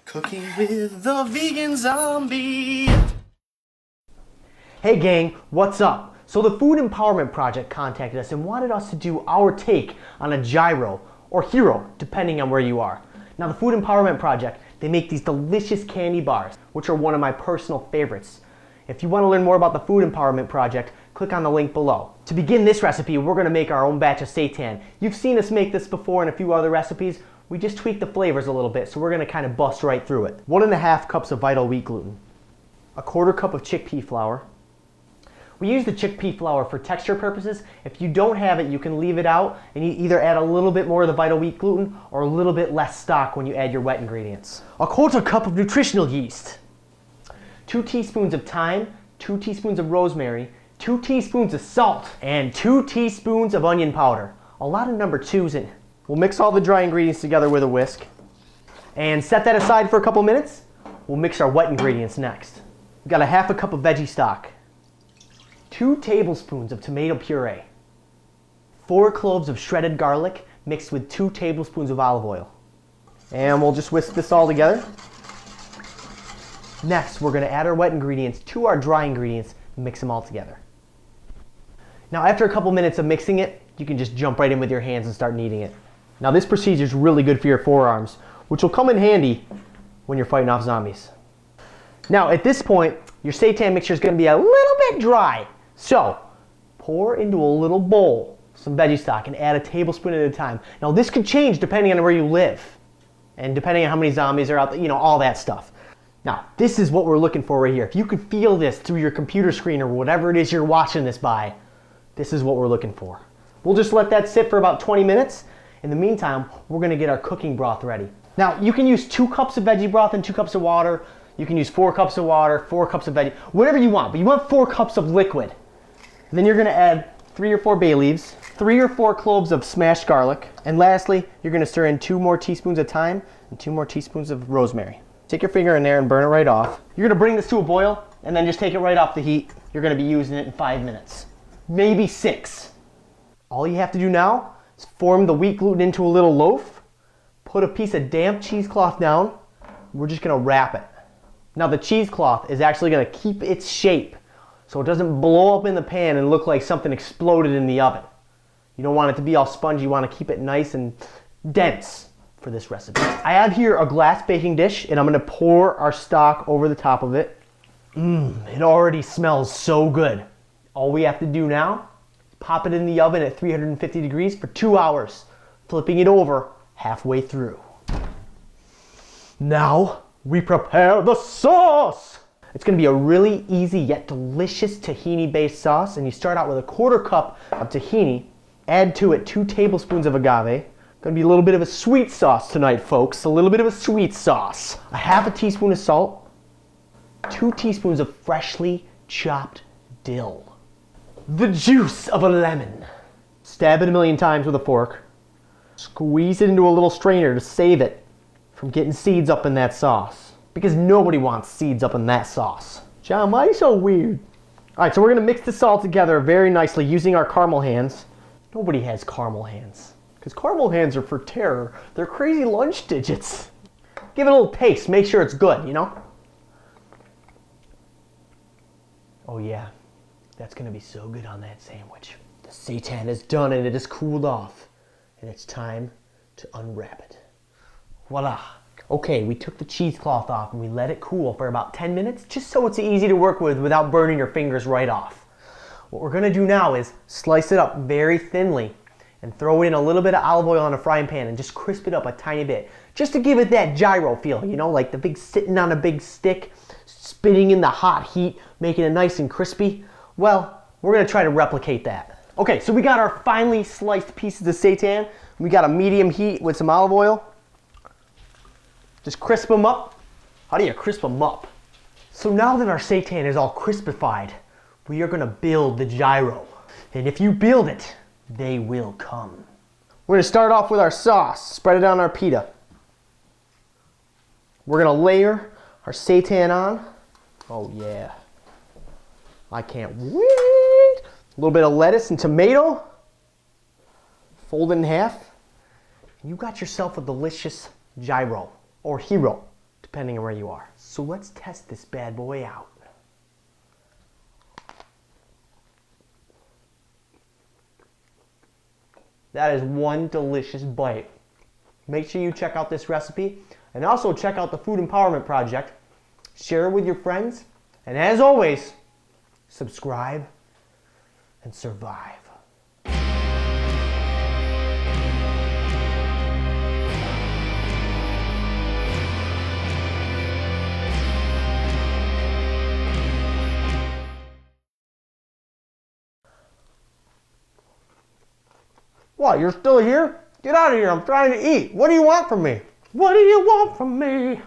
Cooking with the vegan zombie. Hey gang, what's up? So the Food Empowerment Project contacted us and wanted us to do our take on a gyro, or hero, depending on where you are. Now the Food Empowerment Project, they make these delicious candy bars, which are one of my personal favorites. If you want to learn more about the Food Empowerment Project, click on the link below. To begin this recipe, we're going to make our own batch of seitan. You've seen us make this before in a few other recipes. We just tweak the flavors a little bit, so we're going to kind of bust right through it. 1.5 cups of vital wheat gluten. 1/4 cup of chickpea flour. We use the chickpea flour for texture purposes. If you don't have it, you can leave it out and you either add a little bit more of the vital wheat gluten or a little bit less stock when you add your wet ingredients. 1/4 cup of nutritional yeast. 2 teaspoons of thyme, 2 teaspoons of rosemary, 2 teaspoons of salt, and 2 teaspoons of onion powder. A lot of number 2s in. We'll mix all the dry ingredients together with a whisk and set that aside for a couple minutes. We'll mix our wet ingredients next. We've got 1/2 cup of veggie stock, 2 tablespoons of tomato puree, 4 cloves of shredded garlic mixed with 2 tablespoons of olive oil. And we'll just whisk this all together. Next, we're going to add our wet ingredients to our dry ingredients and mix them all together. Now after a couple minutes of mixing it, you can just jump right in with your hands and start kneading it. Now this procedure is really good for your forearms, which will come in handy when you're fighting off zombies. Now at this point, your seitan mixture is going to be a little bit dry. So pour into a little bowl some veggie stock and add a tablespoon at a time. Now this could change depending on where you live and depending on how many zombies are out there, all that stuff. Now this is what we're looking for right here. If you can feel this through your computer screen or whatever it is you're watching this by, this is what we're looking for. We'll just let that sit for about 20 minutes. In the meantime, we're going to get our cooking broth ready. Now you can use 2 cups of veggie broth and 2 cups of water. You can use 4 cups of water, 4 cups of veggie, whatever you want, but you want 4 cups of liquid. And then you're going to add 3 or 4 bay leaves, 3 or 4 cloves of smashed garlic, and lastly, you're going to stir in 2 more teaspoons of thyme and 2 more teaspoons of rosemary. Take your finger in there and burn it right off. You're going to bring this to a boil and then just take it right off the heat. You're going to be using it in 5 minutes, maybe 6. All you have to do now is form the wheat gluten into a little loaf, put a piece of damp cheesecloth down, we're just going to wrap it. Now the cheesecloth is actually going to keep its shape so it doesn't blow up in the pan and look like something exploded in the oven. You don't want it to be all spongy, you want to keep it nice and dense for this recipe. I have here a glass baking dish and I'm going to pour our stock over the top of it. It already smells so good. All we have to do now, pop it in the oven at 350 degrees for 2 hours, flipping it over halfway through. Now we prepare the sauce. It's going to be a really easy yet delicious tahini based sauce, and you start out with 1/4 cup of tahini, add to it 2 tablespoons of agave. Going to be a little bit of a sweet sauce tonight, folks, a little bit of a sweet sauce. 1/2 teaspoon of salt, 2 teaspoons of freshly chopped dill. The juice of a lemon. Stab it a million times with a fork. Squeeze it into a little strainer to save it from getting seeds up in that sauce. Because nobody wants seeds up in that sauce. John, why are you so weird? Alright, so we're going to mix this all together very nicely using our caramel hands. Nobody has caramel hands. Because caramel hands are for terror. They're crazy lunch digits. Give it a little taste. Make sure it's good, Oh yeah. That's going to be so good on that sandwich. The seitan is done and it is cooled off. And it's time to unwrap it. Voila. Okay, we took the cheesecloth off and we let it cool for about 10 minutes just so it's easy to work with without burning your fingers right off. What we're going to do now is slice it up very thinly and throw in a little bit of olive oil on a frying pan and just crisp it up a tiny bit. Just to give it that gyro feel, like the big sitting on a big stick, spinning in the hot heat, making it nice and crispy. Well, we're going to try to replicate that. Okay, so we got our finely sliced pieces of seitan. We got a medium heat with some olive oil. Just crisp them up. How do you crisp them up? So now that our seitan is all crispified, we are going to build the gyro. And if you build it, they will come. We're going to start off with our sauce. Spread it on our pita. We're going to layer our seitan on. Oh yeah. I can't wait. A little bit of lettuce and tomato. Fold it in half. And you got yourself a delicious gyro or hero, depending on where you are. So let's test this bad boy out. That is one delicious bite. Make sure you check out this recipe and also check out the Food Empowerment Project. Share it with your friends. And as always, subscribe and survive. What, you're still here? Get out of here, I'm trying to eat. What do you want from me? What do you want from me?